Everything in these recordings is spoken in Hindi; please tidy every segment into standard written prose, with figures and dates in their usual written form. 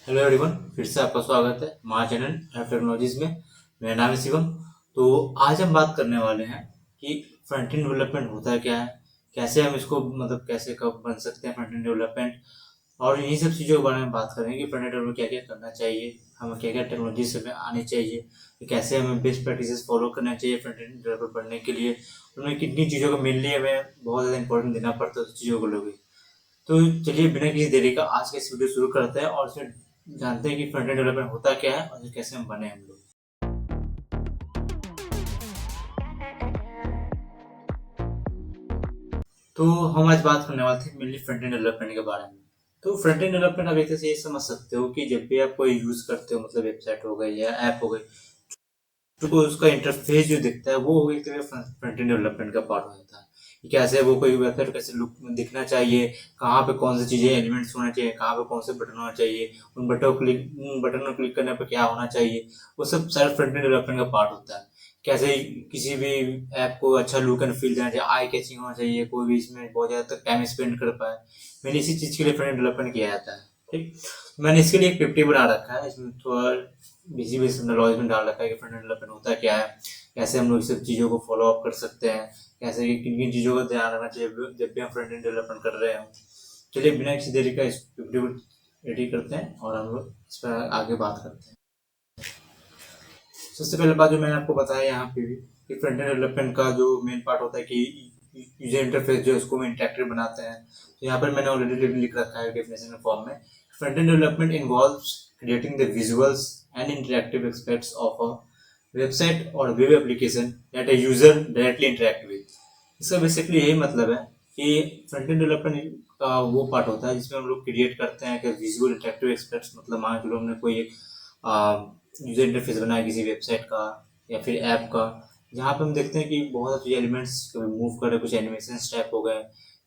हेलो एवरीवन, फिर से आपका स्वागत है हमारे चैनल एफ टेक्नोलॉजीज में। मेरा नाम है शिवम। तो आज हम बात करने वाले हैं कि फ्रंट एंड डेवलपमेंट होता है क्या है, कैसे हम इसको मतलब कैसे कब बन सकते हैं फ्रंट एंड डेवलपमेंट, और इन्हीं सब चीज़ों के बारे में बात करेंगे कि फ्रंट एंड डेवलपमेंट क्या क्या करना चाहिए, हमें क्या क्या टेक्नोलॉजी से आनी चाहिए, कि कैसे हमें बेस्ट प्रैक्टिसेस फॉलो करना चाहिए फ्रंट एंड डेवलपमेंट बनने के लिए, उनमें कितनी चीज़ों को मेनली हमें बहुत ज़्यादा इंपॉर्टेंट देना पड़ता है उस चीज़ों को लोग। तो चलिए बिना किसी देरी का आज का इस वीडियो शुरू करते हैं और इसमें जानते हैं कि फ्रंट एंड डेवलपमेंट होता क्या है और कैसे हम बने हम लोग। तो हम आज बात करने वाले थे मेनली फ्रंट एंड डेवलपमेंट के बारे में। तो फ्रंट एंड डेवलपमेंट आप एक तरह से ये समझ सकते हो कि जब भी आप कोई यूज करते हो, मतलब वेबसाइट हो गई या ऐप हो गई, तो उसका इंटरफेस जो दिखता है वो एक तरह फ्रंट एंड डेवलपमेंट का पार्ट हो जाता है कि कैसे वो कोई वेबसाइट कैसे लुक दिखना चाहिए, कहाँ पे कौन सी चीजें एलिमेंट्स होना चाहिए, कहाँ पे कौन से बटन होना चाहिए, उन बटन को क्लिक करने पर क्या होना चाहिए, वो सब सारा फ्रंट एंड डेवलपमेंट का पार्ट होता है। कैसे किसी भी ऐप को अच्छा लुक एंड फील देना चाहिए, आई कैचिंग होना चाहिए, कोई भी इसमें बहुत ज्यादा तक टाइम स्पेंड कर पाए, मैंने इसी चीज के लिए फ्रंट एंड डेवलपमेंट किया जाता है। ठीक, मैंने इसके लिए एक पिपटी बना रखा है, इसमें थोड़ा बिजी बेसिक नॉलेज में डाल रखा है कि फ्रंट एंड डेवलपमेंट होता क्या है, कैसे हम लोग इस सब चीज़ों को फॉलो अप कर सकते हैं, कैसे किन किन चीज़ों का ध्यान रखना चाहिए जब भी हम फ्रंट एंड डेवलपमेंट कर रहे हो। चलिए बिना किसी देरी का इस वीडियो को रेडी करते हैं और हम लोग इस पर आगे बात करते हैं। सबसे पहले बात जो मैंने आपको बताया यहाँ पे भी कि फ्रंट एंड डेवलपमेंट का जो मेन पार्ट होता है कि यूजर इंटरफेस जो है उसको इंटरेक्टिव बनाते हैं। तो यहाँ पर मैंने ऑलरेडी लिख रखा है डेफिनेशन फॉर्म में, front end development involves creating the visuals and interactive aspects of a website और web application that a user directly interact with. इसका बेसिकली यही मतलब है कि फ्रंट एंड डेवलपमेंट का वो पार्ट होता है जिसमें हम लोग क्रिएट करते हैं कि विजुअल इंटरेक्टिव एस्पेक्ट्स, मतलब मान के हमने कोई एक यूजर इंटरफेस बनाया किसी वेबसाइट का या फिर ऐप का, जहाँ पे हम देखते हैं कि बहुत सारे एलिमेंट्स मूव कर रहे हैं, कुछ एनिमेशन टाइप हो गए,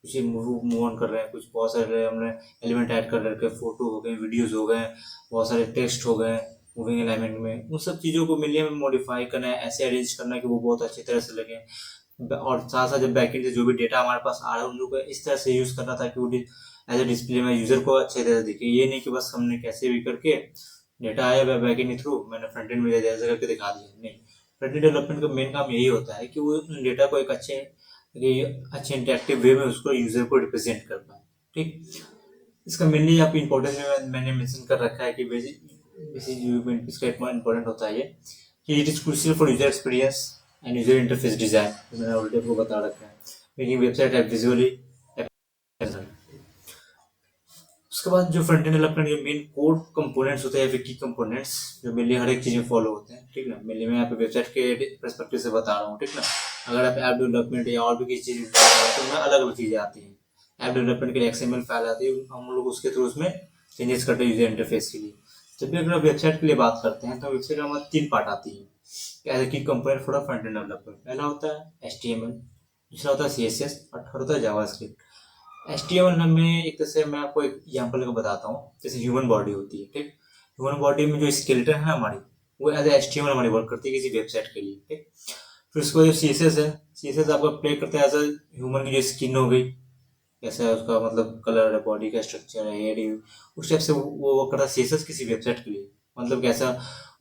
कुछ मूव ऑन कर रहे हैं, कुछ बहुत सारे हमने एलिमेंट ऐड कर रखे हैं, फोटो हो गए, वीडियोस हो गए, बहुत सारे टेक्स्ट हो गए मूविंग अलाइनमेंट में, उन सब चीज़ों को मिलिए में मॉडिफाई करना है, ऐसे अरेंज करना है कि वो बहुत अच्छी तरह से लगे। और साथ साथ जब बैकएंड से जो भी डेटा हमारे पास आ रहा है उन लोग को इस तरह से यूज़ करना था कि वो एज ए डिस्प्ले में यूज़र को अच्छे तरह से दिखे। ये नहीं कि बस हमने कैसे भी करके डेटा आया बैकएंड के थ्रू मैंने फ्रंट एंड में जैसे करके दिखा दिया, नहीं। फ्रंट एंड डेवलपमेंट का मेन काम यही होता है कि वो डेटा को एक अच्छे इंटरेक्टिव वे में उसको यूजर को रिप्रेजेंट कर पाए। ठीक, इसका मेनली आप इम्पोर्टेंस में मैंने मेंशन कर रखा है कि बेसिक बेसिक इसका इम्पोर्टेंट होता है ये कि it is crucial for user experience and user interface design, मैंने ऑलरेडी आपको बता रखा है, मेकिंग वेबसाइट ऐप विजुअली। उसके बाद जो फ्रंट एंड डेवलपमेंट जो मेन कोड कंपोनेंट्स होते हैं, की कंपोनेंट्स जो मेनली हर एक चीज में फॉलो होते हैं, ठीक ना। मेनली मैं यहाँ पे वेबसाइट के परस्पेक्टिव से बता रहा हूँ, ठीक ना। अगर आप ऐप डेवलपमेंट या और भी किसी चीज तो उसमें अलग अलग चीजें आती हैं। ऐप डेवलपमेंट के लिए XML फाइल आती है, हम लोग उसके थ्रू उसमें चेंजेस करते हैं यूजर इंटरफेस के लिए। जब भी अगर आप वेबसाइट के लिए बात करते हैं तो वेबसाइट में हमारे 3 पार्ट आती है एज की component for front end development. पहला होता है HTML, दूसरा होता है CSS और थर्ड होता है जावास्क्रिप्ट। HTML में एक तरह से मैं आपको एक एग्जाम्पल का बताता हूँ, जैसे ह्यूमन बॉडी होती है, ठीक। ह्यूमन बॉडी में जो स्केलेटन है ना हमारी, वो एज HTML हमारी वर्क करती है किसी वेबसाइट के लिए, ठीक। फिर उसके बाद जो CSS है, CSS आपका प्ले करता है एज ह्यूमन की जो स्किन हो गई, कैसा है उसका मतलब कलर है, बॉडी का स्ट्रक्चर है, हेयर, उस टाइप से वो वर्क करता है CSS किसी वेबसाइट के लिए। मतलब कैसा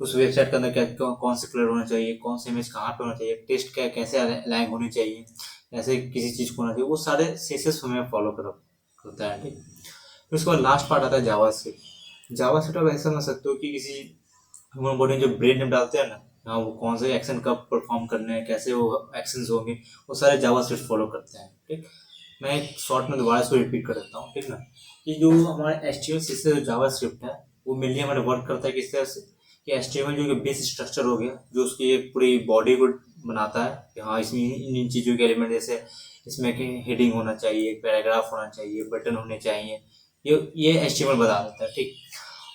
उस वेबसाइट के अंदर क्या कौन से कलर होना चाहिए, कौन से इमेज कहाँ पे होना चाहिए, टेक्स्ट क्या कैसे अलाइन होनी चाहिए, ऐसे किसी चीज को होना चाहिए, वो सारे CSS हमें फॉलो करता है, ठीक। फिर उसके बाद लास्ट पार्ट आता है जावास्क्रिप्ट। जावास्क्रिप्ट आप ऐसा समझ सकते हो कि किसी ह्यूमन बॉडी में जो ब्रेन में डालते हैं ना, हाँ, वो कौन से एक्शन कब परफॉर्म करने हैं, कैसे वो एक्शंस होंगे, वो सारे जावास्क्रिप्ट फॉलो करते हैं, ठीक। मैं एक शॉर्ट में दोबारा इसको रिपीट कर देता हूँ, ठीक ना। कि जो हमारा HTML से जो जावास्क्रिप्ट है वो मेनली हमारे वर्क करता है किस तरह से कि HTML जो बेस स्ट्रक्चर हो गया जो उसकी एक पूरी बॉडी को बनाता है कि हाँ इसमें इन चीज़ों के एलिमेंट, जैसे इसमें हेडिंग होना चाहिए, पैराग्राफ होना चाहिए, बटन होने चाहिए, ये HTML बता देता है, ठीक।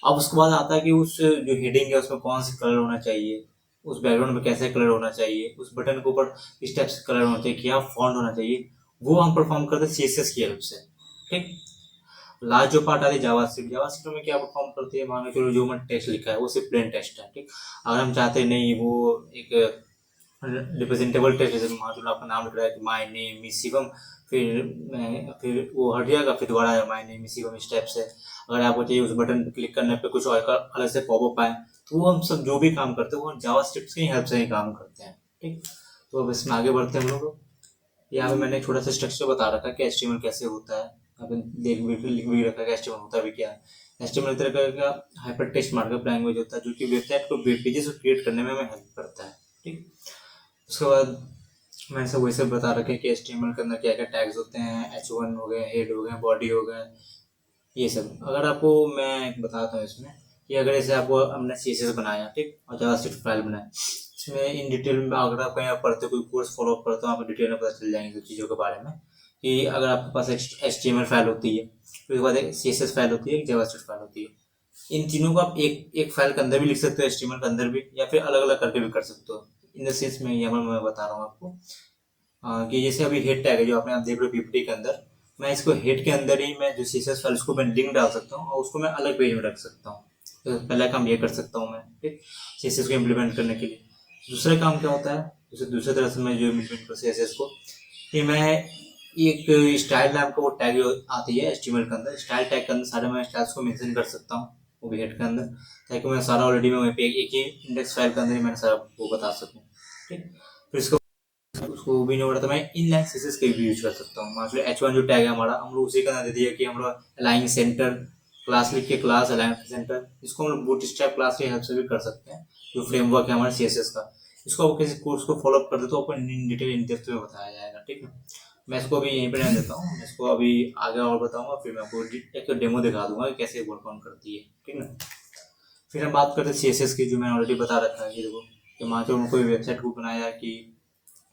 अब उसके बाद आता है कि उस जो हेडिंग है उसमें कौन सी कलर होना चाहिए, उस बैकग्राउंड में कैसे कलर होना चाहिए, उस बटन के ऊपर इस टाइप से कलर होना चाहिए, क्या फॉन्ट होना चाहिए, वो हम परफॉर्म करते हैं CSS की हेल्प से, ठीक। लास्ट जो पार्ट आती है जावास्क्रिप्ट, जावास्क्रिप्ट में क्या परफॉर्म करती है, मान लो चलो जो मैंने टेक्स्ट लिखा है वो सिर्फ प्लेन टेक्स्ट है, ठीक। अगर हम चाहते नहीं वो एक रिप्रेजेंटेबल टेक्स्ट, जैसे मान लो आपका नाम लिख रहा है कि माय नेम इज शिवम, फिर वो हट जाएगा, फिर दोबारा आएगा माय नेम इसी स्टेप से। अगर आपको चाहिए उस बटन पर क्लिक करने पे कुछ और अलग से पॉपअप आए, तो वो हम सब जो भी काम करते हैं वो जावास्क्रिप्ट की हेल्प से ही काम करते हैं। ठीक, तो अब इसमें आगे बढ़ते हैं हम लोग। यहाँ पे मैंने एक छोटा सा स्ट्रक्चर बता रखा है कि HTML कैसे होता है। यहाँ पे लिख भी रखा है कि HTML होता भी क्या है। HTML तरह का हाइपर टेक्स्ट मार्कअप लैंग्वेज होता है जो कि वेबसाइट को वेब पेजेस को क्रिएट करने में हमें हेल्प करता है। ठीक, उसके बाद मैंने सब वैसे बता रखे कि HTML के अंदर क्या क्या टैग्स होते हैं, H1 हो गए, हेड हो गए, बॉडी हो गए, ये सब। अगर आपको मैं एक बताता हूँ इसमें कि अगर जैसे आपको हमने CSS बनाया, ठीक, और जावास्क्रिप्ट फाइल बनाया, इसमें इन डिटेल में अगर आप कहीं पढ़ते हो, कोई कोर्स फॉलो अप करते हो, आपको डिटेल में पता चल जाएंगे चीज़ों के बारे में कि अगर आपके पास HTML फाइल होती है, फिर उसके बाद एक CSS फाइल होती है, एक जावास्क्रिप्ट फाइल होती है। इन तीनों को आप एक फाइल के अंदर भी लिख सकते हो, HTML के अंदर भी, या फिर अलग अलग करके भी कर सकते हो। इन द सेंस में यहाँ पर मैं बता रहा हूँ आपको कि जैसे अभी हेड टैग है जो आपने आप देख रहे हो PPT के अंदर, मैं इसको हेड के अंदर ही मैं जो CSS फाइल उसको मैं लिंक डाल सकता हूँ और उसको मैं अलग पेज में रख सकता हूँ। तो पहला काम ये कर सकता हूँ मैं, ठीक, CSS को इम्प्लीमेंट करने के लिए। दूसरा काम क्या होता है, दूसरी तरह से मैं जो इम्प्लीमेंट करूँ CSS को, कि मैं एक स्टाइल नाम का वो टैग आती है HTML के अंदर, स्टाइल टैग के अंदर सारे मैं स्टाइल्स को मेंशन कर सकता हूँ वो भी हेड के अंदर, ताकि मैं सारा ऑलरेडी मैं वहीं पे एक ही इंडेक्स फाइल के अंदर ही मैंने सारा वो बता सकूँ। ठीक, फिर उसको भी नहीं हो रहा तो मैं इनलाइन CSS का भी यूज कर सकता हूँ। मान लो H1 जो टैग है हमारा, हम लोग उसी का नाम दे दिया कि हम लोग अलाइन सेंटर क्लास लिख के क्लास अलाइन सेंटर, इसको हम लोग बूटस्ट्रैप क्लास की हेल्प से भी कर सकते हैं, जो फ्रेमवर्क है हमारे CSS का। इसको आप किसी कोर्स को फॉलो अप कर दे तो आपको इन डिटेल इन डेप्थ में बताया जाएगा। ठीक है, मैं इसको अभी यहीं पर रहने देता हूँ, मैं इसको अभी आगे और बताऊंगा, फिर मैं आपको एक डेमो दिखा दूंगा कि कैसे वर्क ऑन करती है। ठीक है, फिर हम बात करते हैं CSS की, जो मैंने ऑलरेडी बता रखा है। ये देखो कि मान लो कोई वेबसाइट को बनाया कि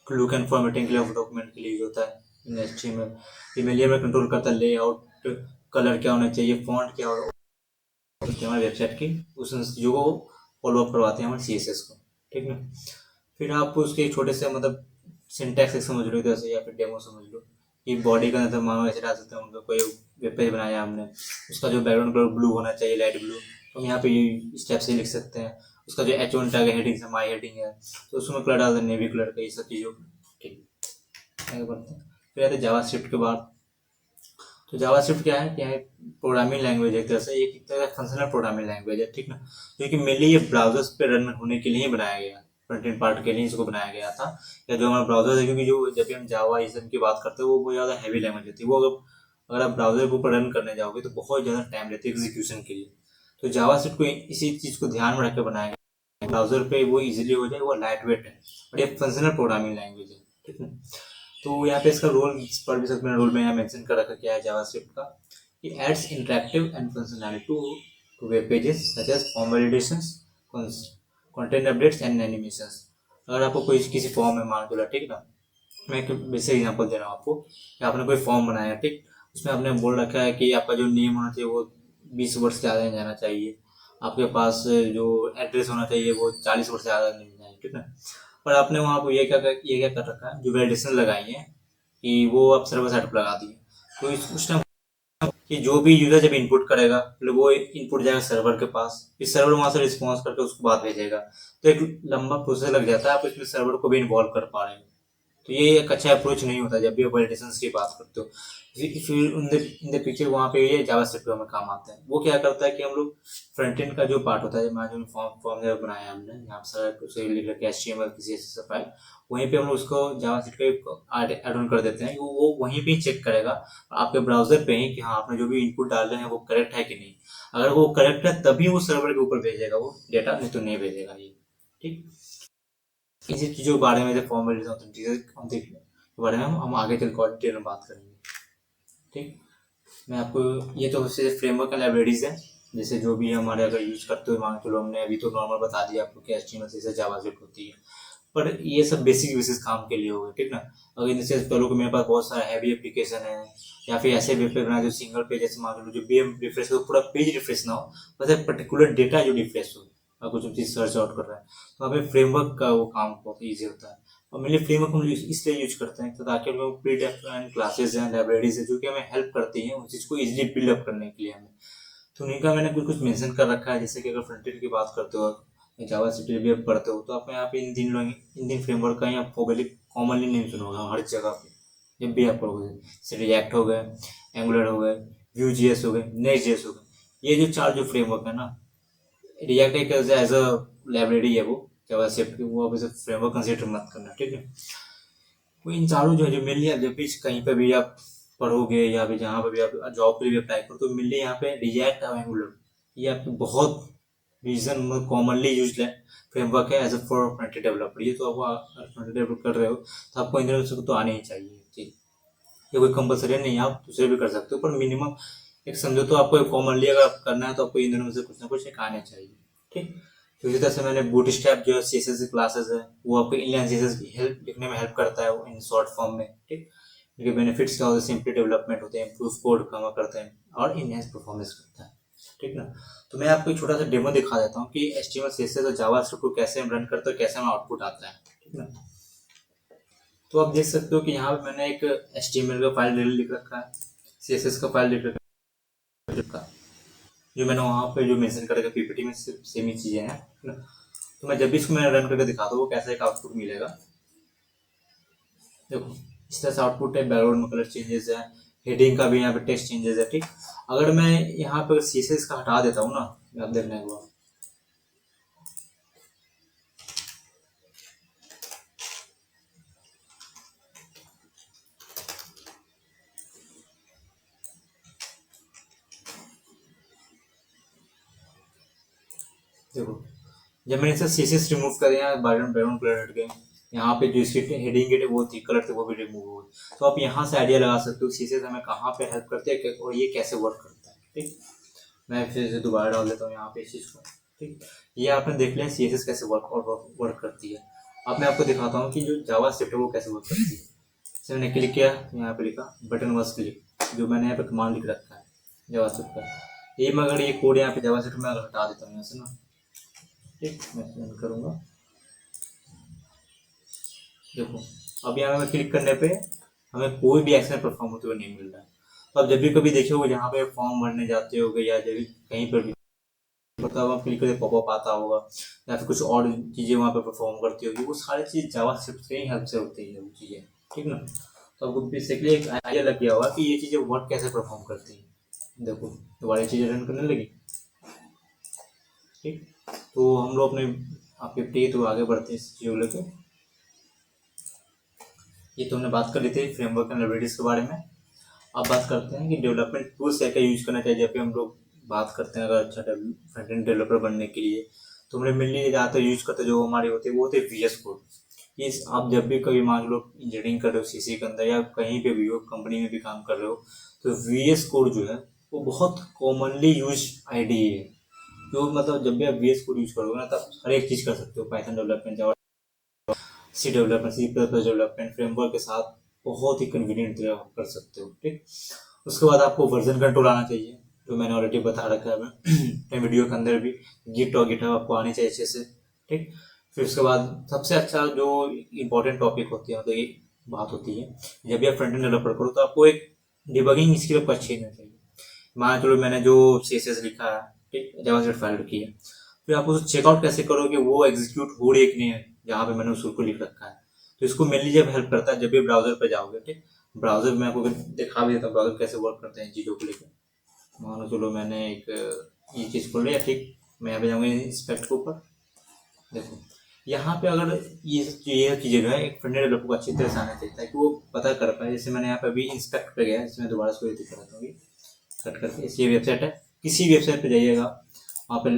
लुक एंड फॉर्मेटिंग के लिए डॉक्यूमेंट के लिए यूज होता है इन HTML। ईमेल में कंट्रोल करता है लेआउट, कलर क्या होना चाहिए, फॉन्ट क्या होना चाहिए, हमारी वेबसाइट की उस चीज़ों को फॉलो अप करवाते हैं हमारे CSS को। ठीक है, फिर आप उसके एक छोटे से मतलब सिंटैक्स एक समझ लो जैसे, या फिर डेमो समझ लो कि बॉडी का मतलब मानो ऐसे डाल सकते हैं, उनका कोई वेब पेज बनाया हमने, उसका जो बैकग्राउंड कलर ब्लू होना चाहिए, लाइट ब्लू, तो हम यहाँ पे ये स्टेप से लिख सकते हैं। उसका जो H1 टैग है, हेडिंग से माई हेडिंग है, तो उसमें कलर डाल दें नेवी कलर का, ये सब चीज़ों। ठीक, आगे बढ़ते हैं। फिर आते हैं जावास्क्रिप्ट के बाद। तो जावास्क्रिप्ट क्या है, प्रोग्रामिंग लैंग्वेज है, एक तरह से एक तरह का फंक्शनल प्रोग्रामिंग लैंग्वेज है। ठीक ना, जो कि मेनली ये ब्राउजर्स पे रन होने के लिए ही बनाया गया, फ्रंट एंड पार्ट के लिए इसको बनाया गया था। या जो हमारा ब्राउजर है, क्योंकि जो जब भी हम जावा इस की बात करते हैं वो बहुत ज़्यादा हैवी लैंग्वेज होती है, वो अगर आप ब्राउजर के ऊपर रन करने जाओगे तो बहुत ज़्यादा टाइम लेती है एग्जीक्यूशन के लिए। तो जावास्क्रिप्ट को इसी चीज़ को ध्यान में रख के बनाया गया, ब्राउजर पे वो इजीली हो जाए, वो लाइट वेट है और ये फंक्शनल प्रोग्रामिंग लैंग्वेज है। ठीक है, तो यहाँ पे इसका रोल पढ़ भी सकते हैं, रोल में यहाँ मेंशन कर रखा क्या है जावास्क्रिप्ट का, कि adds interactive and functionality to web pages such as form validations, content updates and animations. अगर आपको कोई किसी फॉर्म में मान लो, ठीक ना, मैं एक बेसिक एग्जांपल दे रहा हूँ आपको कि आपने कोई फॉर्म बनाया, ठीक, उसमें आपने बोल रखा है कि आपका जो नेम होना चाहिए वो 20 वर्ष से ज़्यादा नहीं जाना चाहिए, आपके पास जो एड्रेस होना चाहिए वो 40 वर्ष से ज़्यादा नहीं जाए। ठीक है, पर आपने वहाँ पर ये क्या कर रखा है, जो वैलिडेशन लगाई है कि वो आप सर्वर साइड पर लगा दिए। तो उस टाइम कि जो भी यूजर जब इनपुट करेगा, मतलब वो इनपुट जाएगा सर्वर के पास, फिर सर्वर वहां से रिस्पॉन्स करके उसको बात भेजेगा, तो एक लंबा प्रोसेस लग जाता है, आप इसमें सर्वर को भी इन्वॉल्व कर पा रहे हैं। तो ये एक अच्छा अप्रोच नहीं होता जब भी आप वैलिडेशन की बात करते हो। फिर इन द पिक्चर वहाँ पे ये जावास्क्रिप्ट हमें काम आता है। वो क्या करता है कि हम लोग फ्रंट एंड का जो पार्ट होता है, मान लो फॉर्म जब बनाया हमने, यहाँ पर सारा कुछ लिख रखा है HTML की CSS फाइल, वहीं पे हम लोग उसको जावास्क्रिप्ट का ऐड ऑन कर देते हैं, वो वहीं पे चेक करेगा आपके ब्राउजर पे ही कि हाँ आपने जो भी इनपुट डाल रहे हैं वो करेक्ट है कि नहीं। अगर वो करेक्ट है तभी वो सर्वर के ऊपर भेजेगा वो डेटा, नहीं तो नहीं भेजेगा ये। ठीक, इसी चीज़ों के बारे में जब फॉर्मेलिटी ऑथेंटिकेशन के बारे में हम आगे चल कर डिटेल में बात करेंगे। ठीक, मैं आपको ये तो उससे फ्रेमवर्क का लाइब्रेरीज है, जैसे जो भी हमारे अगर यूज करते हो, मान चलो हमने अभी तो नॉर्मल बता दिया आपको कि HTML से जावास्क्रिप्ट होती है, पर ये सब बेसिक बेसिक काम के लिए होगा। ठीक ना, अगर इनसे करो कि मेरे पास बहुत सारा हैवी एप्लीकेशन है, या फिर ऐसे वेब पेज बनाए जो सिंगल पेज, जैसे मान लो जो भी हम रिफ्रेश करो पूरा पेज रिफ्रेश ना हो, बस एक पर्टिकुलर डेटा जो रिफ्रेश हो, अगर कुछ चीज़ सर्च आउट कर रहा है, तो हमें फ्रेमवर्क का वो काम बहुत ईजी होता है। और मेनली फ्रेमवर्क हम इसलिए यूज करते हैं तो ताकि हम लोग प्री डिफाइंड क्लासेज हैं, लाइब्रेरीज है, जो कि हमें हेल्प करती हैं उस चीज़ को इजीली बिल्ड अप करने के लिए हमें। तो उन्हीं का मैंने कुछ कुछ मेंशन कर रखा है, जैसे कि अगर फ्रंट एंड की बात करते हो, जावास्क्रिप्ट भी आप पढ़ते हो, तो आप यहाँ पे इन तीन फ्रेमवर्क का या कॉमनली नेम सुनोगे हर जगह पे। जब भी आप पढ़ोगे, जैसे रिएक्ट हो गए, एंगुलर हो गए, व्यू जीएस हो गए, नेक्स्ट जीएस हो गए, ये जो 4 जो फ्रेमवर्क है ना, रिएक्ट एक एज अ लाइब्रेरी है वो जावास्क्रिप्ट की, वो आप इसे फ्रेमवर्क कंसीडर मत करना, ठीक है। तो इन चारों जो है, जो मेनली आप जब भी कहीं पे भी आप पढ़ोगे या फिर जहाँ पे भी आप जॉब के लिए भी अप्लाई करो, तो मेनली यहाँ पे रिएक्ट और एंगुलर ये आपके बहुत रीजन में कॉमनली यूज फ्रेमवर्क है as a for front end developer. ये तो आपको फ्रंट एंड डेवलप कर रहे हो तो आपको इन दोनों से तो आने ही चाहिए चीज। ये कोई कंपलसरी नहीं, आप दूसरे भी कर सकते हो, पर मिनिमम एक समझो तो आपको कॉमनली अगर आप करना है तो आपको इन दोनों में से कुछ ना कुछ एक आने चाहिए, ठीक। तो इसी तरह से मैंने बूटस्ट्रैप जो सीएसएस की क्लासेस है, वो आपको इनलाइन सीएसएस की हेल्प लिखने में हेल्प करता है, वो इन शॉर्ट फॉर्म में, ठीक। इनके बेनिफिट्स क्या होते हैं, सिंपली डेवलपमेंट होते हैं, इम्प्रूव कोड कम करते हैं और इनहेंस परफॉर्मेंस करता है, ठीक ना। तो मैं आपको एक छोटा सा डेमो दिखा देता हूँ कि एचटीएमएल सीएसएस और जावास्क्रिप्ट को कैसे हम रन करते हैं, कैसे हमें आउटपुट आता है, ठीक ना। तो आप देख सकते हो कि यहाँ पे मैंने एक एचटीएमएल का फाइल लिख रखा है, सीएसएस का फाइल लिख रखा है, जो मैंने वहाँ पे जो मेंशन करेगा पीपीटी में सेम ही चीजें हैं, ठीक ना। तो मैं जब भी इसको मैं रन करके दिखाता हूँ वो कैसा एक आउटपुट मिलेगा। देखो इस तरह से आउटपुट है, बैकग्राउंड में कलर चेंजेस है, हेडिंग का भी यहाँ पे टेक्स्ट चेंजेस है, ठीक। अगर मैं यहाँ पे सीएसएस का हटा देता हूँ ना, आप देखने को देखो, जब मैंने इसे सीएसएस रिमूव कर दिया, बैकग्राउंड कलर हट गए, यहाँ पे जो इसकी हेडिंग के वो थी कलर थे वो भी रिमूव हो गए। तो आप यहाँ से आइडिया लगा सकते हो सीएसएस हमें कहाँ पे हेल्प करते हैं और ये कैसे वर्क करता है, ठीक। मैं फिर से दोबारा डाल देता हूँ यहाँ पे इस चीज़ को, ठीक। ये आपने देख लिया सीएसएस कैसे वर्क करती है। अब मैं आपको दिखाता हूँ कि जो जावास्क्रिप्ट है वो कैसे वर्क करती है। जैसे मैंने क्लिक किया तो यहाँ पे लिखा बटन वाज क्लिक, जो मैंने यहाँ पे कमांड लिख रखा है जावास्क्रिप्ट का। ये मैं अगर ये कोड यहाँ पे जावास्क्रिप्ट में अगर हटा देता हूँ यहाँ से ना, ठीक, मैं रन करूँगा। देखो अब यहाँ में क्लिक करने पे हमें कोई भी एक्शन परफॉर्म होते हुए नहीं मिल रहा है। तो आप जब भी कभी देखे होगे जहाँ पे फॉर्म भरने जाते होगे या जब भी कहीं पर भी, मतलब आप क्लिक करके पॉपअप आता होगा या फिर कुछ और चीज़ें वहाँ पे परफॉर्म करती होगी, वो सारी चीज़ जावास्क्रिप्ट के ही हेल्प से होती है वो चीज़ें, ठीक ना। तो आपको बेसिकली एक आइडिया लग गया होगा कि ये चीज़ें वर्क कैसे परफॉर्म करती हैं। देखो दोबारा चीज़ें रन करने लगी, ठीक। तो हम लोग अपने आपके पे तो आगे बढ़ते हैं इस चीज़ को लेकर। ये तो हमने बात कर ली थी फ्रेमवर्क एंड लाइब्रेरीज के बारे में। अब बात करते हैं कि डेवलपमेंट टूल्स क्या क्या यूज करना चाहिए जब भी हम लोग बात करते हैं अगर अच्छा फ्रंट एंड डेवलपर बनने के लिए। तो हमने मेनली ज़्यादातर यूज करते जो हमारे होते हैं वो होते वी एस कोड। ये आप जब भी कभी मान लो इंजीनियरिंग कर रहे हो सीसी के अंदर या कहीं पे भी हो कंपनी में भी काम कर रहे हो, तो वी एस कोड जो है वो बहुत कॉमनली यूज आईडी है। जो मतलब जब भी आप वी एस कोड यूज करोगे ना तब हर एक चीज़ कर सकते हो, Python development, C development, C plus plus development framework के साथ बहुत ही कन्वीनियंट तरह आप कर सकते हो, ठीक। उसके बाद आपको वर्जन कंट्रोल आना चाहिए, जो मैंने ऑलरेडी बता रखा है मैं वीडियो के अंदर भी। गिट और गिटहब आपको आनी चाहिए अच्छे से, ठीक। फिर उसके बाद सबसे अच्छा जो इम्पोर्टेंट टॉपिक होती है, मतलब ये बात होती है जब भी आप फ्रंट एंड डेवलपर करो तो आपको एक डिबगिंग स्किल आपको अच्छी होनी चाहिए। मान चलो मैंने जो CSS लिखा है, ठीक, जावास्क्रिप्ट फाइल रखी है, फिर आप उसको चेकआउट कैसे करोगे वो एग्जीक्यूट हो रही है कि नहीं है जहाँ पे मैंने उसको लिख रखा है। तो इसको मेनली जब हेल्प करता है जब भी ब्राउजर पे जाओगे, ठीक। ब्राउजर में आपको दिखा भी देता हूँ ब्राउजर कैसे वर्क करते हैं चीज़ों को लेकर। मान लो चलो मैंने एक ये चीज़ खोल लिया, ठीक। मैं यहाँ पे जाऊँगा इंस्पेक्ट के ऊपर। देखो यहाँ पे अगर ये चीज़ें जो है एक फ्रंट एंड डेवलपर को अच्छी तरह से आना चाहिए ताकि वो पता कर पाए। जैसे मैंने यहाँ पे अभी इंस्पेक्ट पे गया, इसमें दोबारा से दिखाता हूँ, कट करके ये वेबसाइट है, किसी वेबसाइट पे जाइएगा, वहाँ पे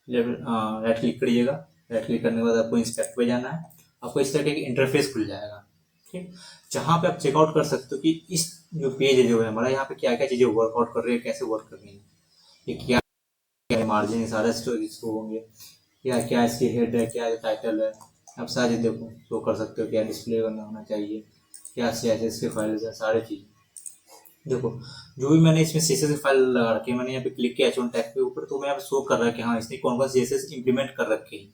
राइट क्लिक करिएगा। राइट क्लिक करने के बाद आपको इंस्पेक्ट पे जाना है, आपको इस तरह का एक इंटरफेस खुल जाएगा, ठीक। जहाँ पे आप चेकआउट कर सकते हो कि इस जो पेज है जो है हमारा, यहाँ पे क्या क्या चीज़ें वर्कआउट कर रही है, कैसे वर्क कर रही है, ये क्या मार्जिन सारा स्टोरेज होंगे, क्या क्या इसकी हेड है, क्या टाइटल है, आप सारी देखो शो कर सकते हो, क्या डिस्प्ले करना होना चाहिए, क्या CSS के फाइल्स हैं, सारी चीज़ देखो। जो भी मैंने इसमें CSS फाइल लगा रखी है, मैंने यहाँ पे क्लिक किया H1 टैग के ऊपर, तो मैं यहाँ पे शो कर रहा है कि हाँ इसने कौन कौन CSS इंप्लीमेंट कर रखे हैं।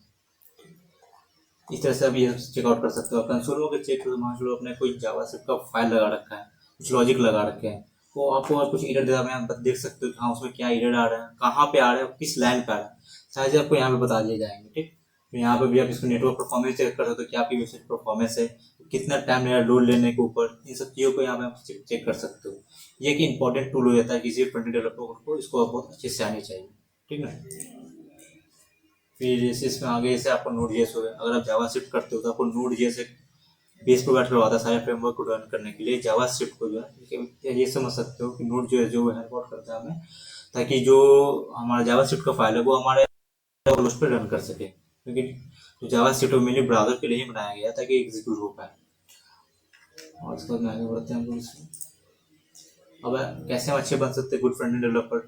इस तरह से आप ये चेकआउट कर सकते हो। कंसोल में चेक करो, मान लो अपने कोई जावास्क्रिप्ट का फाइल लगा रखा है, कुछ लॉजिक लगा रखे हैं, तो आपको और कुछ एरर देता है, आप देख सकते हो कि हाँ उसमें क्या एरर आ रहा है, कहाँ पे आ रहा है, किस लाइन पे आ रहा है, सारे आपको यहाँ पे बता दिए जाएंगे, ठीक। तो यहाँ पे भी आप इसको नेटवर्क परफॉर्मेंस चेक कर सकते हो कि आपकी वेबसाइट परफॉर्मेंस है कितना टाइम लगेगा लोड लेने के ऊपर, इन सब चीज़ों को यहाँ पे आप चेक कर सकते हो। ये एक इंपॉर्टेंट टूल हो जाता है किसी फ्रंट एंड डेवलपर को, इसको बहुत अच्छे से आनी चाहिए, ठीक है। फिर जैसे इसमें आगे जैसे आपको नोड जेएस हो गया, अगर आप जावास्क्रिप्ट करते हो तो आपको नोड जेएस एक बेस प्रोवाइड करवाता है सारे फ्रेमवर्क को रन करने के लिए। जावास्क्रिप्ट को जो है ये समझ सकते हो कि नोड जो है जो हेल्प आउट करता है हमें, ताकि जो हमारा जावास्क्रिप्ट का फाइल है वो हमारे उस पर रन कर सके, क्योंकि तो जावास्क्रिप्ट मेनली ब्राउजर के लिए ही बनाया गया ताकि एग्जीक्यूट हो पाए। और इसके बाद आगे बढ़ते हैं हम लोग इसमें। अब कैसे हम अच्छे बन सकते हैं गुड फ्रंट एंड डेवलपर,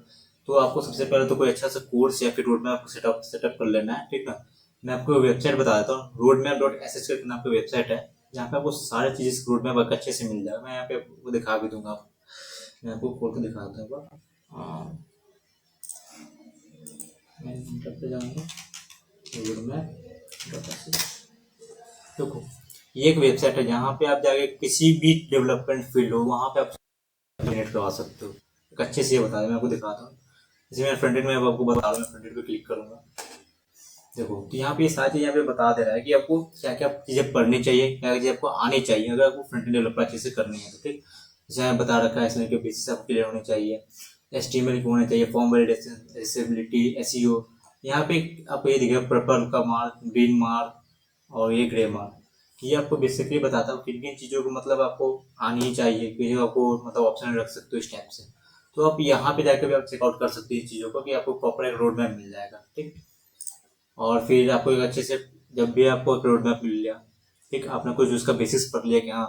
तो आपको सबसे पहले तो कोई अच्छा सा कोर्स या फिर रोड मैप सेटअप कर लेना है, ठीक ना। मैं आपको वेबसाइट बता देता हूँ, roadmap.sh करके नाम का वेबसाइट है, जहाँ पे आपको सारी चीज़ें रोड मैप अच्छे से मिल जाएगा। मैं यहाँ पे आपको दिखा भी दूंगा, मैं आपको खोल के दिखाता हूँ। मैं इंटर पे जाऊँगा, रोड मैप। देखो ये एक वेबसाइट है जहाँ पे आप जाके किसी भी डेवलपमेंट फील्ड हो वहाँ पे आप जनरेट करवा सकते हो। एक अच्छे से ये बता दें, मैं आपको दिखाता हूँ। जैसे मैं फ्रंट एंड में आपको बता रहा हूँ, मैं फ्रंट एंड पे क्लिक करूँगा। देखो तो यहाँ पे ये सारी चीज़ें यहाँ पे बता दे रहा है कि आपको क्या क्या चीज़ें पढ़नी चाहिए, क्या चीज़ें आपको आनी चाहिए अगर आपको फ्रंट एंड डेवलपर अच्छे से करनी है तो, ठीक। जैसे यहाँ बता रखा है इसमें के बेसिस आपको क्लियर होने चाहिए, HTML होने चाहिए, फॉर्म वैलिडेशन, एक्सेसिबिलिटी, SEO। यहाँ पे आपको ये दिखेगा पर्पल का मार्क, ग्रीन मार्क और ये ग्रे मार्क। ये आपको बेसिकली बताता हूँ किन किन चीज़ों को मतलब आपको आनी ही चाहिए, कि आपको मतलब ऑप्शन रख सकते हो इस टाइप से। तो आप यहाँ पे जाकर भी आप चेकआउट कर सकते हो इन चीज़ों को, कि आपको प्रॉपर एक रोड मैप मिल जाएगा, ठीक। और फिर आपको एक अच्छे से जब भी आपको एक रोड मैप मिल लिया, ठीक, आपने कुछ उसका बेसिस पढ़ लिया कि हाँ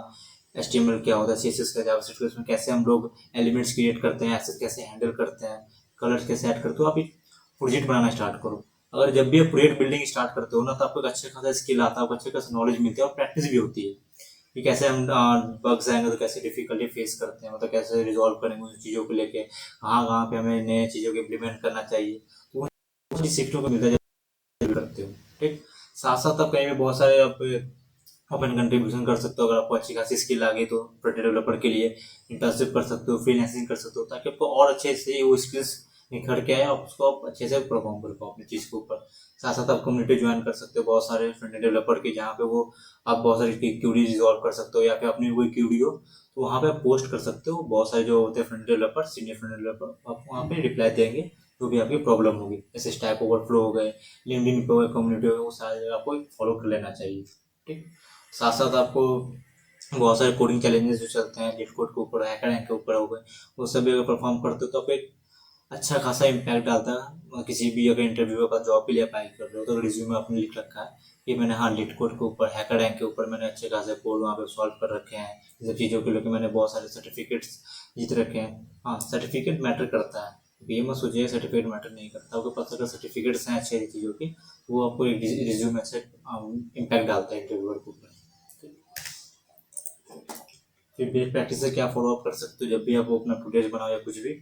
HTML क्या होता है, CSS का, जावास्क्रिप्ट उसमें कैसे हम लोग एलिमेंट्स क्रिएट करते हैं, एक्सेस कैसे हैंडल करते हैं, कलर्स कैसे ऐड करते हो, आप एक प्रोजेक्ट बनाना स्टार्ट करो। अगर जब भी आप प्रोजेक्ट बिल्डिंग स्टार्ट करते हो ना, तो आपको एक अच्छा खासा स्किल आता है, आपको अच्छे खासा नॉलेज मिलती है और प्रैक्टिस भी होती है कि कैसे हम बग्स आएंगे तो कैसे डिफिकल्टी फेस करते हैं, मतलब कैसे रिजॉल्व करेंगे उन चीज़ों को लेके, कहाँ कहाँ पे हमें नए चीज़ों को इम्प्लीमेंट करना चाहिए, तो उन सीखने को मिलता है करते हो, ठीक। साथ साथ आप कहीं भी बहुत सारे आप अपन कंट्रीब्यूशन कर सकते हो। अगर आपको अच्छी खासी स्किल आ गई तो फ्रंट डेवलपर के लिए इंटर्नशिप कर सकते हो, फ्रीलांसिंग कर सकते हो, ताकि आपको और अच्छे से वो स्किल्स निखर के आए और उसको आप अच्छे से परफॉर्म कर पाओ अपनी चीज़ के ऊपर। साथ साथ आप कम्युनिटी ज्वाइन कर सकते हो बहुत सारे फ्रंट डेवलपर की, जहाँ पे वो आप बहुत सारी क्यूरी रिजॉल्व कर सकते हो, या फिर अपनी कोई क्यूरी हो तो वहाँ पे आप पोस्ट कर सकते हो। बहुत सारे जो होते हैं front developer, senior front developer, आप वहाँ पे रिप्लाई देंगे जो भी आपकी प्रॉब्लम होगी। जैसे स्टैक ओवरफ्लो हो गए, लिंक्डइन पे कम्युनिटी हो गए, वो सारी जगह आपको फॉलो कर लेना चाहिए, ठीक। साथ साथ आपको बहुत सारे कोडिंग चैलेंजेस जो चलते हैं लीड कोड के ऊपर, हैकर रैंक के ऊपर हो गए, वो सब भी अगर परफॉर्म करते हो तो आप एक अच्छा खासा इम्पैक्ट डालता है। किसी भी अगर इंटरव्यू का जॉब के लिए अप्लाई कर रहे हो तो रिज्यूम में आपने लिख रखा है कि मैंने हाँ लीड कोड के ऊपर, हैकर रैंक के ऊपर मैंने अच्छे खासे कोड वहाँ पे सॉल्व कर रखे हैं, इन सब चीज़ों के लिए मैंने बहुत सारे सर्टिफिकेट्स जीत रखे हैं। हाँ सर्टिफिकेट मैटर करता है, ये मत सोचिए सर्टिफिकेट मैटर नहीं करता। आपके पास अगर सर्टिफिकेट्स हैं अच्छे चीज़ों के, वो आपको एक रिज्यूम में अच्छे इम्पैक्ट डालता है इंटरव्यूअर के ऊपर। फिर बेस्ट प्रैक्टिस से क्या फॉलो अप कर सकते हो जब भी आप अपना प्रोजेक्ट बनाओ या कुछ भी,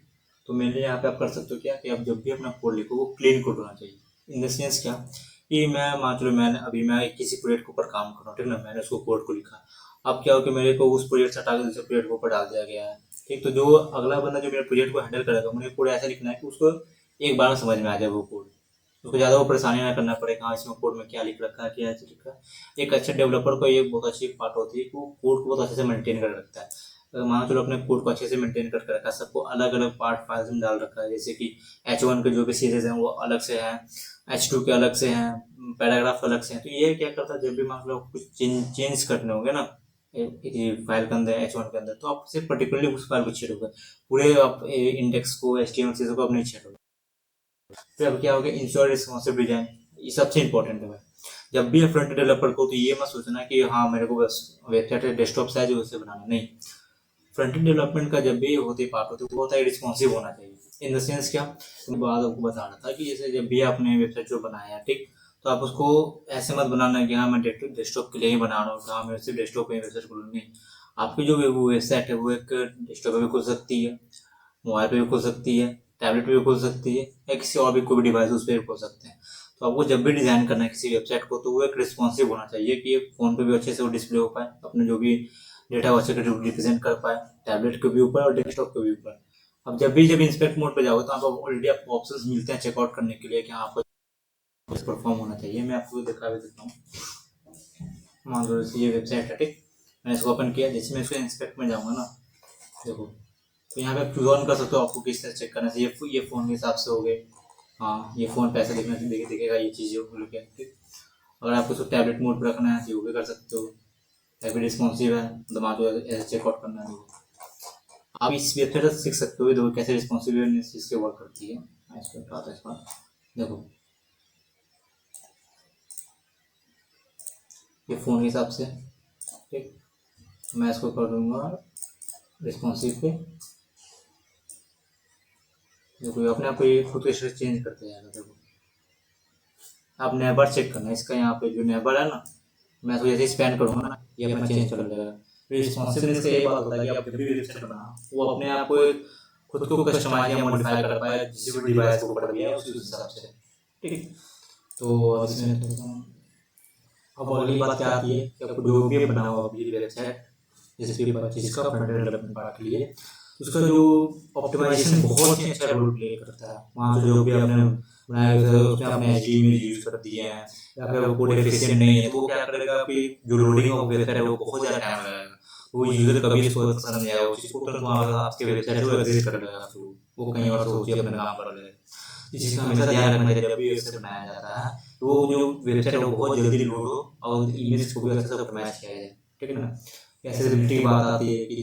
तो मेनली यहाँ पे आप कर सकते हो क्या कि आप जब भी अपना कोड लिखो वो क्लीन कोड होना चाहिए। इन द सेंस क्या कि मैं मान चलो मैं किसी प्रोजेक्ट के ऊपर काम कर रहा हूँ, ठीक ना, मैंने उसको कोड को लिखा। अब क्या हो कि मेरे को उस प्रोजेक्ट से हटा के दूसरे प्रोजेक्ट के ऊपर डाल दिया गया है, ठीक। तो जो अगला बंदा जो मेरे प्रोजेक्ट को हैंडल करेगा, मुझे कोड ऐसा लिखना है कि उसको एक बार में समझ में आ जाए वो कोड, उसको ज़्यादा वो परेशानी ना करना पड़े, हाँ इसमें कोड में क्या लिख रखा है, क्या लिखा है। एक अच्छे डेवलपर को ये बहुत अच्छी पार्ट होती है कि वो कोड को बहुत अच्छे से मेंटेन कर रखता है। मान चलो अपने कोड को अच्छे से मेंटेन करके रखा है, सबको अलग अलग पार्ट फाइल्स में डाल रखा है, जैसे कि H1 के जो भी सीरीज हैं वो अलग से हैं, H2 के अलग से हैं, पैराग्राफ अलग से हैं। तो ये क्या करता है जब भी मान लो कुछ चेंज करने होंगे ना फाइल के अंदर, H1 के अंदर, तो आप सिर्फ पर्टिकुलरली उस फाइल को छेड़ोगे, पूरे आप इंडेक्स को HTML चीज़ों को आप नहीं छेड़ोगे। फिर अब क्या हो गया इंश्योर रिस्पॉन्सिव डिजाइन, ये सबसे इंपॉर्टेंट है। जब भी फ्रंट डेवलपर को तो ये मत सोचना कि हाँ मेरे को बस वेबसाइट डेस्कटॉप साइज उसे बनाना, नहीं। फ्रंट एंड डेवलपमेंट का जब भी होते पार्ट होते वो होता है रिस्पॉन्सिव होना चाहिए। इन द सेंस क्या, मैं बाद आपको बता रहा था कि जैसे जब भी आपने वेबसाइट जो बनाया है, ठीक, तो आप उसको ऐसे मत बनाना कि हाँ मैं डेस्कटॉप के लिए ही बना रहा हूँ, हाँ मैं सिर्फ डेस्कटॉप पे वेबसाइट खोलूंगी। आपकी जो वेबसाइट है वो एक डेस्कटॉप पे भी खुल सकती है, मोबाइल पे भी खुल सकती है, टैबलेट पे भी खुल सकती है, या किसी और भी कोई भी डिवाइस उस पर भी खोल सकते हैं। तो आपको जब भी डिजाइन करना है किसी वेबसाइट को तो वो एक रिस्पॉन्सिव होना चाहिए कि फोन पे भी अच्छे से वो डिस्प्ले हो पाए, अपने जो भी डेटा वो अच्छे से रिप्रेजेंट कर पाए, टैबलेट के भी ऊपर और डेस्कटॉप के भी ऊपर। अब जब इंस्पेक्ट मोड पे जाओगे तो आपको ऑलरेडी आपको ऑप्शंस मिलते हैं चेकआउट करने के लिए कि हाँ आपको परफॉर्म होना चाहिए। मैं आपको दिखा भी देता हूँ। मान लो ये वेबसाइट है, ठीक, मैंने इसको ओपन किया। जैसे मैं इसको इंस्पेक्ट में जाऊँगा ना, देखो तो यहाँ पे आप चूज ऑन कर सकते हो आपको किस तरह चेक करना चाहिए। ये फ़ोन के हिसाब से हो गए। हाँ, ये फ़ोन पैसे दिखेगा ये चीज़ें हो गया। ठीक, अगर आपको उसको टैबलेट मोड पर रखना है वो भी कर सकते हो। हैवी रिस्पॉन्सिव है, दबा दो ऐसे चेकआउट करना है। आप इस वेबसाइट से सीख सकते हो देखो कैसे रिस्पॉन्सिबिलिटी इसके वर्क करती है। मैं इसको बताता हूँ इसका, देखो ये फ़ोन के हिसाब से। ठीक, मैं इसको कर दूंगा रिस्पॉन्सिव पे। देखो अपने आप को ये खुद के चेंज करते जाएगा। देखो आप नेबर चेक करना है इसका, यहाँ पे जो नेबर है ना, मैं इसको जैसे स्पेंड करूँगा ना ये अपना चेंज कर लेगा। रिस्पॉन्सिवनेस का ये बात होता है कि आप जब भी वेबसाइट बनाना वो अपने आप को खुद को कस्टमाइज या मॉडिफाई कर पाए जिस भी डिवाइस को पड़ गया उसी हिसाब से। ठीक, तो अब इसमें अब अगली बात क्या आती है कि आपको जो भी बनाओ अभी वेबसाइट जिसका फ्रंट एंड डेवलपमेंट पार्ट के लिए उसका जो ऑप्टिमाइजेशन बहुत ही अच्छा रोल प्ले करता है। वहाँ से जो भी आपने बनाया उसमें आपने एचटीएमएल यूज कर दिया है या फिर वो कोड एफिशिएंट नहीं है तो वो क्या करेगा कि जो लोडिंग ऑफ वेबसाइट है वो बहुत ज़्यादा टाइम लगेगा। वो यूजर कभी इसको पसंद नहीं आएगा, उसको तुरंत वहाँ आपके वेबसाइट को एग्जिट कर देगा, फिर वो कहीं और सोचिए अपना काम कर लेगा। इस चीज़ का हमेशा ध्यान रखना चाहिए जब भी वेबसाइट बनाया जाता है तो वो जो वेबसाइट है वो बहुत जल्दी लोड हो और इमेज को भी अच्छे से ऑप्टिमाइज किया जाए। ठीक है ना, एक्सेसिबिलिटी की बात आती है कि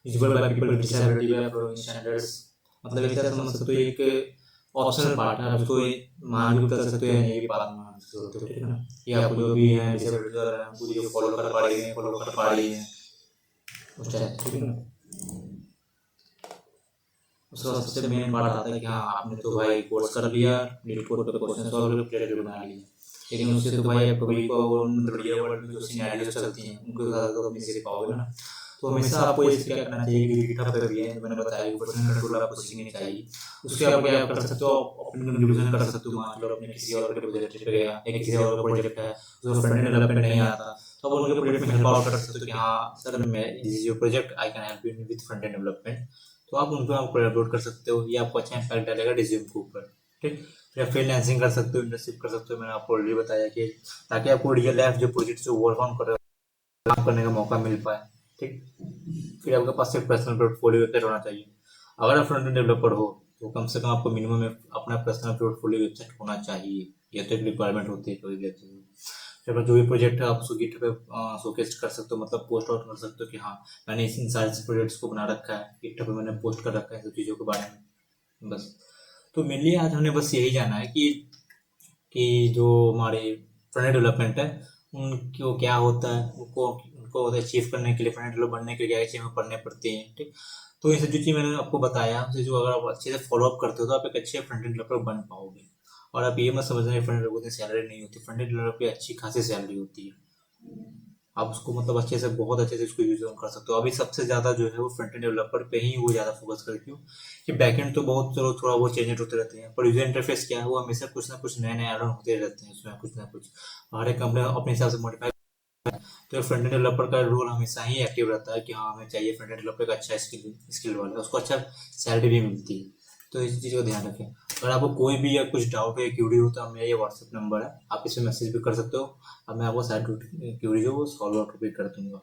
usable by people with disability by providing standards. मतलब एक तरह से समझ सकते हो एक ऑप्शनल पार्ट है, आप उसको मान भी कर सकते हो या नहीं भी मान सकते हो। ठीक है ना, ये आपको जो भी है डिसेबिलिटी है उनको जो फॉलो कर पा रही है उस टाइप। ठीक है ना, उसका सबसे मेन पार्ट आता है कि हाँ आपने तो भाई कोर्स कर लिया, नीट कोड पे क्वेश्चन सॉल्व करके बना लिया, लेकिन उससे तो भाई आप कभी को रियल वर्ल्ड में जो सिनेरियोस चलती हैं उनको ज़्यादा तो नहीं सीख पाओगे ना। तो हमेशा आपको इससे क्या करना चाहिए कि गिटहब पे भी है मैंने बताया वर्जन कंट्रोल आपको सीखनी चाहिए। उसके आप क्या कर सकते हो, अपनी कंक्लूजन कर सकते हो। मान लो अपने किसी और के प्रोजेक्ट पे गया या किसी और का प्रोजेक्ट है जो फ्रंट एंड डेवलपमेंट नहीं आता तो आप उनके प्रोजेक्ट में हेल्प आउट कर सकते हो कि हाँ सर मैं this is your project I can help you with front end development. तो आप उन पर आप कोलैबोरेट कर सकते हो, ये आपको अच्छा इम्पैक्ट डालेगा रिज्यूम के ऊपर। ठीक, फिर फ्रीलांसिंग कर सकते हो, इंटर्नशिप कर सकते हो, मैंने आपको ऑलरेडी बताया कि ताकि आपको रियल लाइफ जो प्रोजेक्ट से वर्क ऑन कर काम करने का मौका मिल पाए। ठीक, फिर आपके पास एक पर्सनल पोर्टफोलियो वेबसाइट होना चाहिए। अगर आप फ्रंट एंड डेवलपर हो तो कम से कम आपको मिनिमम अपना पर्सनल पोर्टफोलियो वेबसाइट होना चाहिए, ये तो एक रिक्वायरमेंट होती है कोई भी वेबसाइट। फिर जो भी प्रोजेक्ट है आप उसको गिट पे शोकेस कर सकते हो, मतलब पोस्ट आउट कर सकते हो कि हाँ मैंने इन सारे प्रोजेक्ट्स को बना रखा है, गिट पे मैंने पोस्ट कर रखा है सब चीज़ों के बारे में। बस तो मेनली आज हमने बस यही जाना है कि जो हमारे फ्रंट एंड डेवलपमेंट है उनको क्या होता है, उनको अचीव करने के लिए फ्रंट एंड डेवलपर बनने के लिए क्या चीज़ें पढ़ने पड़ती हैं। ठीक, तो ये सब जो चीज़ मैंने आपको बताया उसे जो अगर आप अच्छे से फॉलो अप करते हो तो आप एक अच्छे फ्रंट एंड डेवलपर बन पाओगे। और आप ये मत समझना फ्रंट एंड डेवलपर की सैलरी नहीं होती, फ्रंट एंड डेवलपर की अच्छी खासी सैलरी होती है। आप उसको मतलब अच्छे से बहुत अच्छे से उसको यूज कर सकते हो। अभी सबसे ज़्यादा जो है वो फ्रंट एंड डेवलपर पे ही वो ज़्यादा फोकस करती हूँ कि बैकएंड तो बहुत चलो थोड़ा बहुत चेंजेस होते रहते हैं पर यूजर इंटरफेस क्या है वो हमेशा कुछ ना कुछ नए नए ऐड ऑन होते रहते हैं, उसमें कुछ ना कुछ हर एक कंपनी अपने हिसाब से मॉडिफाई। तो फ्रंट एंड डेवलपर का रोल हमेशा ही एक्टिव रहता है कि हाँ हमें चाहिए फ्रंट एंड डेवलपर का अच्छा स्किल वाला, उसको अच्छा सैलरी भी मिलती है। तो इस चीज़ को ध्यान रखें। अगर आपको कोई भी या कुछ डाउट है क्यूरी हो तो मेरा ये व्हाट्सएप नंबर है, आप इसमें मैसेज भी कर सकते हो। अब मैं आपको सारी क्यूरी जो वो सॉल्व आउट भी कर दूंगा।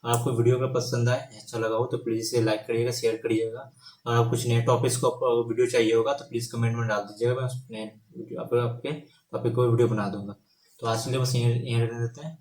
अगर आपको वीडियो अगर पसंद आए अच्छा लगा हो तो प्लीज़ इसे लाइक करिएगा, शेयर करिएगा। और आप कुछ नए टॉपिक्स को वीडियो चाहिए होगा तो प्लीज़ कमेंट में डाल दीजिएगा, मैं उस नए आपके टॉपिक को वीडियो बना दूंगा। तो आज के लिए बस यहीं रहते हैं।